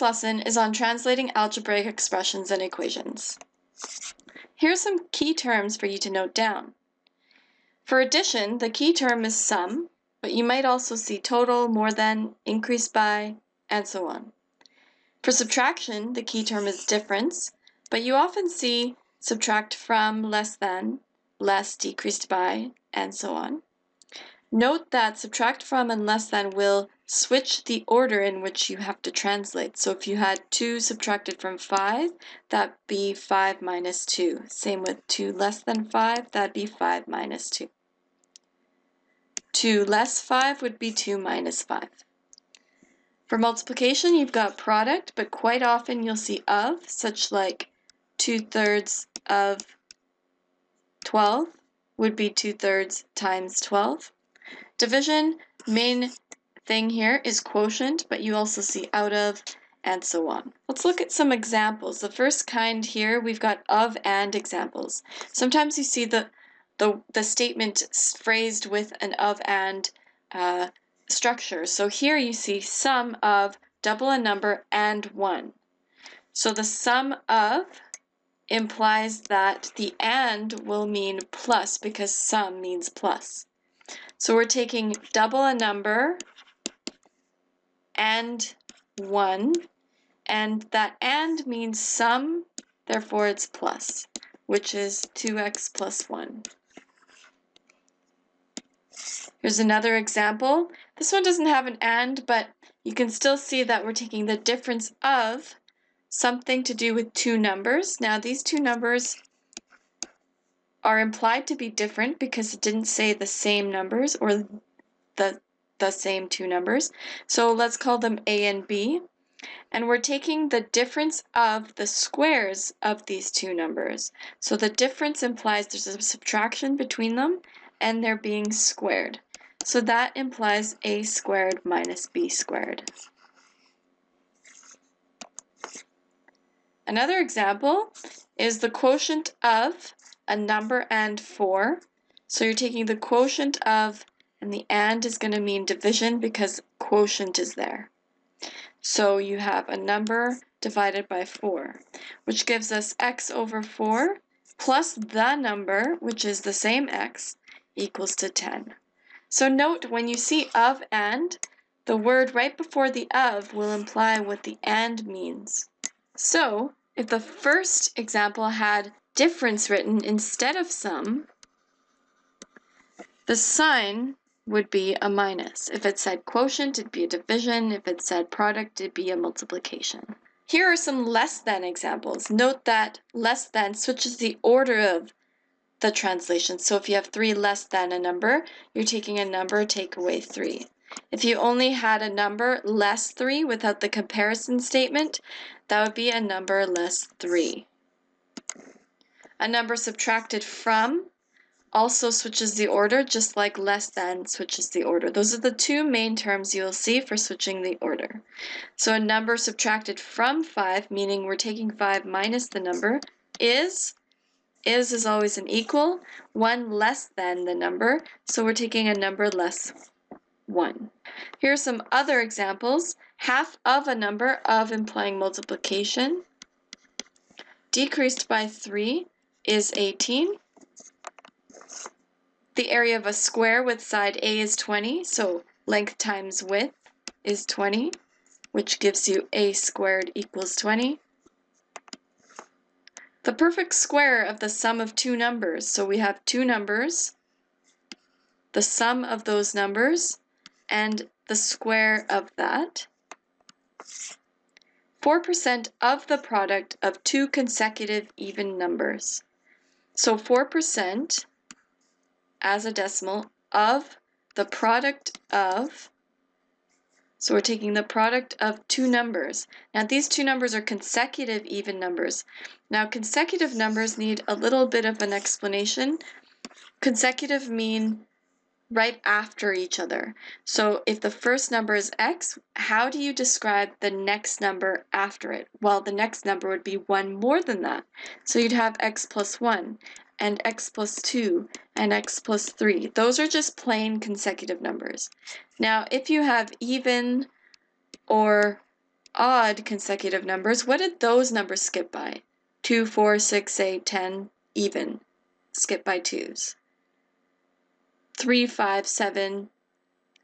lesson is on translating algebraic expressions and equations. Here are some key terms for you to note down. For addition, the key term is sum, but you might also see total, more than, increased by, and so on. For subtraction, the key term is difference, but you often see subtract from, less than, less, decreased by, and so on. Note that subtract from and less than will switch the order in which you have to translate. So if you had 2 subtracted from 5, that'd be 5 minus 2. Same with 2 less than 5, that'd be 5 minus 2. 2 less 5 would be 2 minus 5. For multiplication, you've got product, but quite often you'll see of, such like 2/3 of 12 would be 2/3 times 12. Division, main thing here is quotient, but you also see out of, and so on. Let's look at some examples. The first kind here, we've got of and examples. Sometimes you see the statement phrased with an of and structure. So here you see sum of double a number and 1. So the sum of implies that the and will mean plus because sum means plus. So we're taking double a number and 1, and that and means sum, therefore it's plus, which is 2x plus 1. Here's another example. This one doesn't have an and, but you can still see that we're taking the difference of something to do with two numbers. Now these two numbers are implied to be different because it didn't say the same numbers or the same two numbers. So let's call them A and B. And we're taking the difference of the squares of these two numbers. So the difference implies there's a subtraction between them and they're being squared. So that implies A squared minus B squared. Another example is the quotient of a number and 4. So you're taking the quotient of, and the and is going to mean division because quotient is there. So you have a number divided by 4, which gives us x over 4 plus the number, which is the same x, equals to 10. So note when you see of and, the word right before the of will imply what the and means. So if the first example had difference written instead of sum, the sign would be a minus. If it said quotient, it'd be a division. If it said product, it'd be a multiplication. Here are some less than examples. Note that less than switches the order of the translation. So if you have 3 less than a number, you're taking a number, take away 3. If you only had a number less 3 without the comparison statement, that would be a number less 3. A number subtracted from also switches the order, just like less than switches the order. Those are the two main terms you'll see for switching the order. So a number subtracted from 5, meaning we're taking 5 minus the number, is always an equal, 1 less than the number, so we're taking a number less 1. Here are some other examples. Half of a number, of implying multiplication, decreased by 3 is 18. The area of a square with side A is 20, so length times width is 20, which gives you A squared equals 20. The perfect square of the sum of two numbers, so we have two numbers, the sum of those numbers, and the square of that. 4% of the product of two consecutive even numbers. So 4% as a decimal of the product of, so we're taking the product of two numbers. Now these two numbers are consecutive even numbers. Now consecutive numbers need a little bit of an explanation. Consecutive mean right after each other. So if the first number is x, how do you describe the next number after it? Well, the next number would be 1 more than that. So you'd have x plus 1, and x plus 2, and x plus 3. Those are just plain consecutive numbers. Now, if you have even or odd consecutive numbers, what did those numbers skip by? 2, 4, 6, 8, 10, even. Skip by 2s. 3, 5, 7,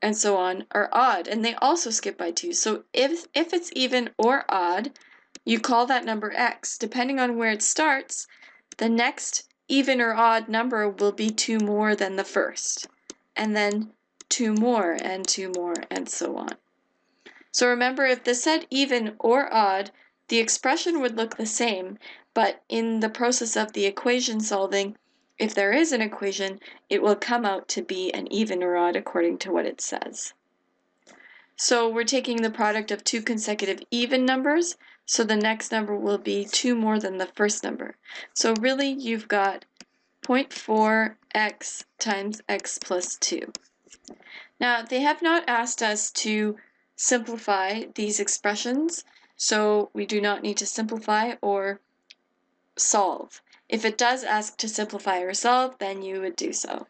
and so on are odd, and they also skip by 2. So if it's even or odd, you call that number x. Depending on where it starts, the next even or odd number will be 2 more than the first, and then 2 more, and 2 more, and so on. So remember, if this said even or odd, the expression would look the same, but in the process of the equation solving, if there is an equation, it will come out to be an even or odd according to what it says. So we're taking the product of 2 consecutive even numbers, so the next number will be 2 more than the first number. So really, you've got 0.4x times x plus 2. Now, they have not asked us to simplify these expressions, so we do not need to simplify or solve. If it does ask to simplify or solve, then you would do so.